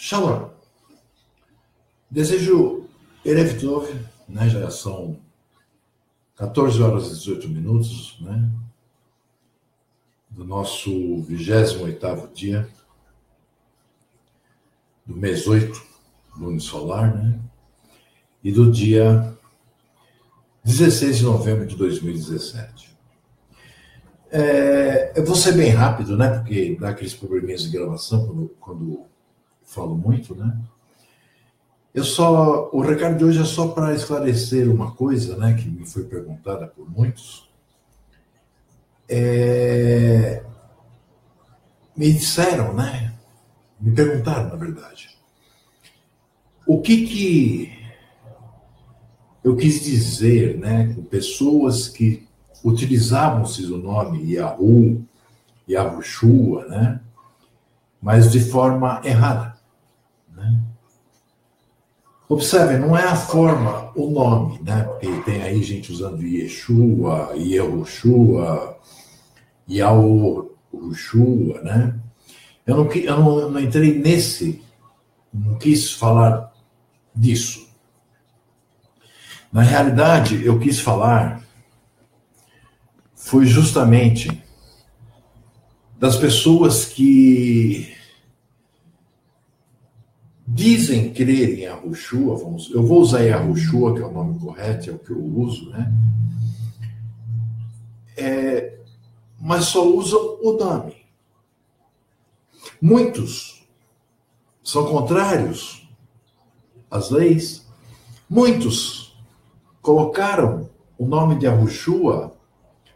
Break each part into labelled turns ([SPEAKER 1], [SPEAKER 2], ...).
[SPEAKER 1] Shalom. Desejo Erev Tov, né? Já são 14 horas e 18 minutos, né? Do nosso 28º dia do mês 8, lune solar, né? E do dia 16 de novembro de 2017. Eu vou ser bem rápido, né? Porque dá aqueles probleminhas de gravação quando falo muito, né? O recado de hoje é só para esclarecer uma coisa, né? Que me foi perguntada por muitos. Me disseram, né? Me perguntaram, na verdade. O que eu quis dizer, né? Com pessoas que utilizavam-se do nome Yahu, Yahushua, né? Mas de forma errada, né? Observe, não é a forma, o nome, né? Porque tem aí gente usando Yeshua, Yehoshua, Yahushua, né? Eu não entrei não quis falar disso. Na realidade, eu quis falar foi justamente das pessoas que dizem crer em Yahushua, eu vou usar Yahushua, que é o nome correto, é o que eu uso, né? Mas só usam o nome. Muitos são contrários às leis. Muitos colocaram o nome de Yahushua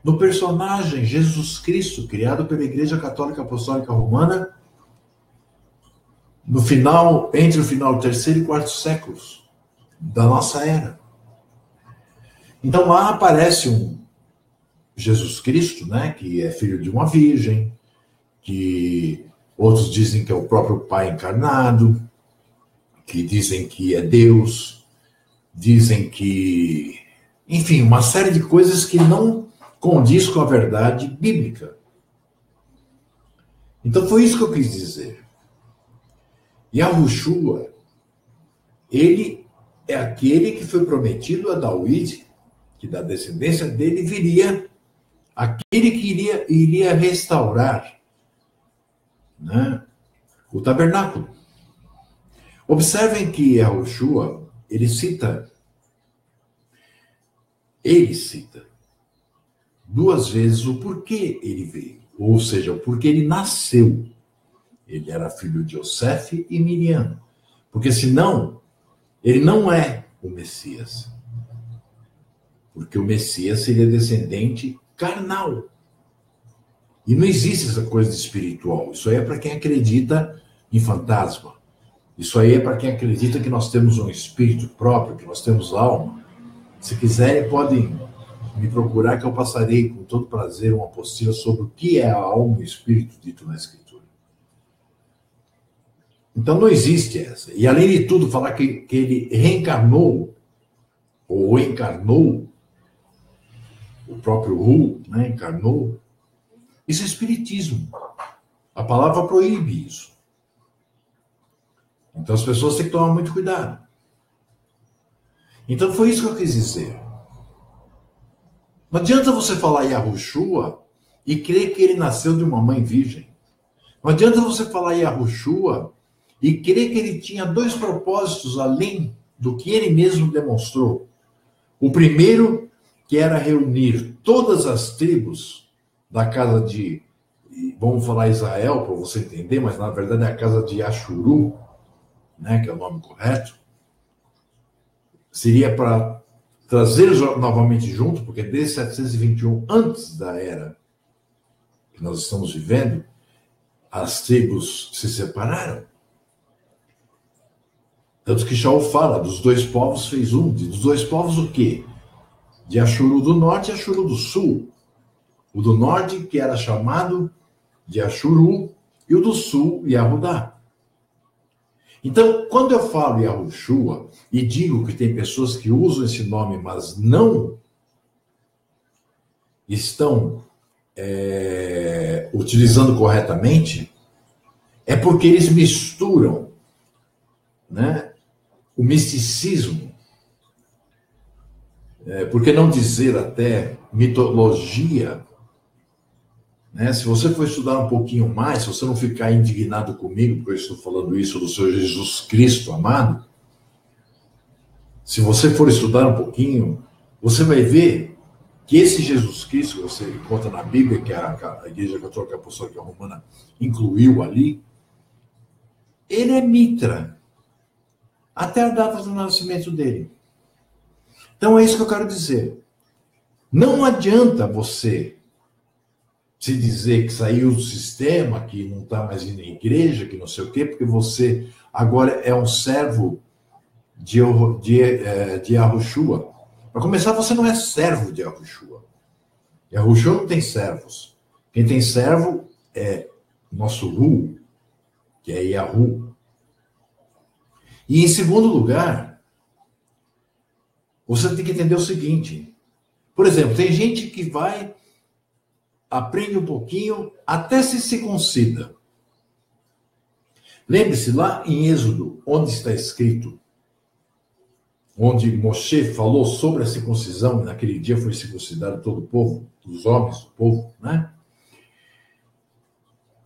[SPEAKER 1] no personagem Jesus Cristo, criado pela Igreja Católica Apostólica Romana, entre o final do terceiro e quarto séculos da nossa era. Então lá aparece um Jesus Cristo, né, que é filho de uma virgem, que outros dizem que é o próprio Pai encarnado, que dizem que é Deus, dizem que, enfim, uma série de coisas que não condiz com a verdade bíblica. Então foi isso que eu quis dizer. Yahushua, ele é aquele que foi prometido a David, que da descendência dele viria aquele que iria restaurar, né, o tabernáculo. Observem que Yahushua, ele cita duas vezes o porquê ele veio, ou seja, o porquê ele nasceu. Ele era filho de Yosef e Miriam, porque senão ele não é o Messias, porque o Messias seria descendente carnal. E não existe essa coisa de espiritual. Isso aí é para quem acredita em fantasma. Isso aí é para quem acredita que nós temos um espírito próprio, que nós temos alma. Se quiserem, podem me procurar que eu passarei com todo prazer uma apostila sobre o que é a alma e o espírito dito na Escritura. Então não existe essa. E além de tudo, falar que ele reencarnou, ou encarnou, o próprio Hu, né, encarnou, isso é espiritismo. A palavra proíbe isso. Então as pessoas têm que tomar muito cuidado. Então foi isso que eu quis dizer. Não adianta você falar Yahushua e crer que ele nasceu de uma mãe virgem. Não adianta você falar Yahushua e crer que ele tinha dois propósitos além do que ele mesmo demonstrou. O primeiro, que era reunir todas as tribos da casa de, vamos falar Israel para você entender, mas na verdade é a casa de Ashuru, né, que é o nome correto, seria para trazê-los novamente junto, porque desde 721, antes da era que nós estamos vivendo, as tribos se separaram. Tanto que Shaul fala, dos dois povos fez um. Dos dois povos o quê? De Ashuru do norte e Ashuru do sul. O do norte, que era chamado de Ashuru, e o do sul, Yahudá. Então, quando eu falo Yahushua e digo que tem pessoas que usam esse nome, mas não estão utilizando corretamente, é porque eles misturam né, o misticismo, por que não dizer até mitologia, né? Se você for estudar um pouquinho mais, se você não ficar indignado comigo, porque eu estou falando isso do seu Jesus Cristo amado, se você for estudar um pouquinho, você vai ver que esse Jesus Cristo, que você encontra na Bíblia, que a Igreja Católica Apostólica Romana incluiu ali, ele é Mitra, até a data do nascimento dele. Então é isso que eu quero dizer. Não adianta você se dizer que saiu do sistema, que não está mais indo em igreja, que não sei o quê, porque você agora é um servo de Yahushua. Para começar, você não é servo de Yahushua. Yahushua não tem servos. Quem tem servo é nosso Ru, que é Yahu. E em segundo lugar, você tem que entender o seguinte. Por exemplo, tem gente que vai, aprende um pouquinho, até se circuncida. Lembre-se, lá em Êxodo, onde está escrito, onde Moshe falou sobre a circuncisão, e naquele dia foi circuncidado todo o povo, os homens, o povo, né?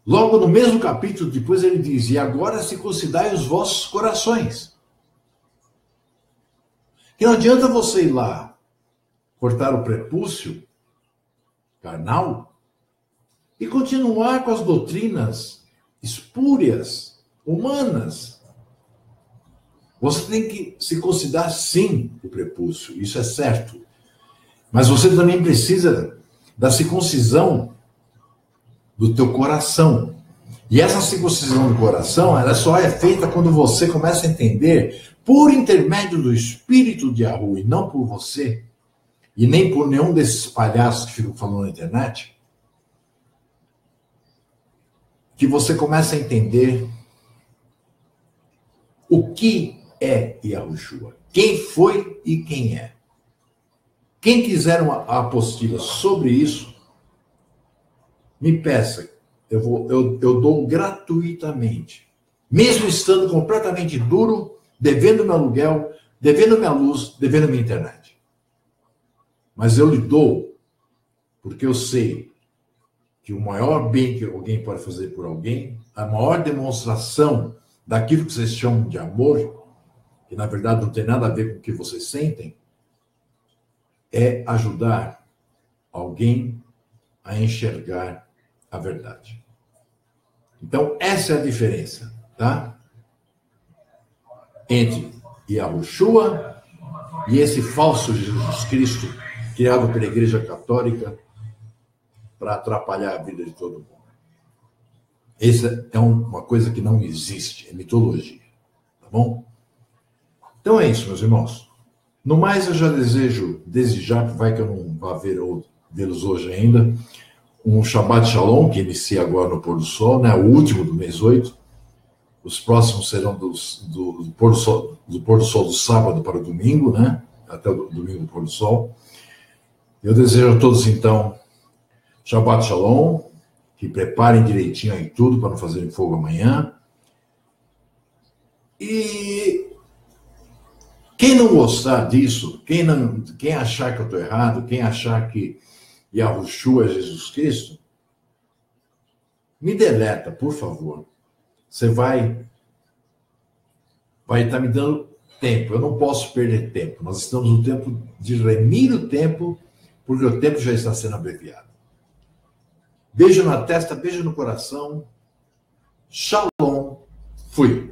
[SPEAKER 1] Logo no mesmo capítulo, depois ele diz, e agora circuncidai os vossos corações. Que não adianta você ir lá cortar o prepúcio carnal e continuar com as doutrinas espúrias, humanas. Você tem que circuncidar, sim, o prepúcio, isso é certo. Mas você também precisa da circuncisão do teu coração. E essa circuncisão do coração, ela só é feita quando você começa a entender, por intermédio do Espírito de Yahu, e não por você, e nem por nenhum desses palhaços que ficam falando na internet, que você começa a entender o que é Yahushua, quem foi e quem é. Quem quiser uma apostila sobre isso, me peça, eu dou gratuitamente, mesmo estando completamente duro, devendo meu aluguel, devendo minha luz, devendo minha internet. Mas eu lhe dou, porque eu sei que o maior bem que alguém pode fazer por alguém, a maior demonstração daquilo que vocês chamam de amor, que na verdade não tem nada a ver com o que vocês sentem, é ajudar alguém a enxergar a verdade. Então, essa é a diferença, tá? Entre Yahushua e esse falso Jesus Cristo, criado pela Igreja Católica para atrapalhar a vida de todo mundo. Essa é uma coisa que não existe, é mitologia, tá bom? Então é isso, meus irmãos. No mais, eu já desejo, desde já, vai que eu não vá vê-los hoje ainda, um Shabbat Shalom, que inicia agora no pôr do sol, né? O último do mês 8. Os próximos serão do pôr do sol do sábado para o domingo, né? Até o domingo do pôr do sol. Eu desejo a todos, então, Shabbat Shalom, que preparem direitinho aí tudo para não fazerem fogo amanhã. E quem não gostar disso, quem achar que eu estou errado, quem achar que Yahushua é Jesus Cristo, me deleta, por favor. Você vai estar me dando tempo. Eu não posso perder tempo. Nós estamos no tempo de remir o tempo, porque o tempo já está sendo abreviado. Beijo na testa, beijo no coração. Shalom. Fui.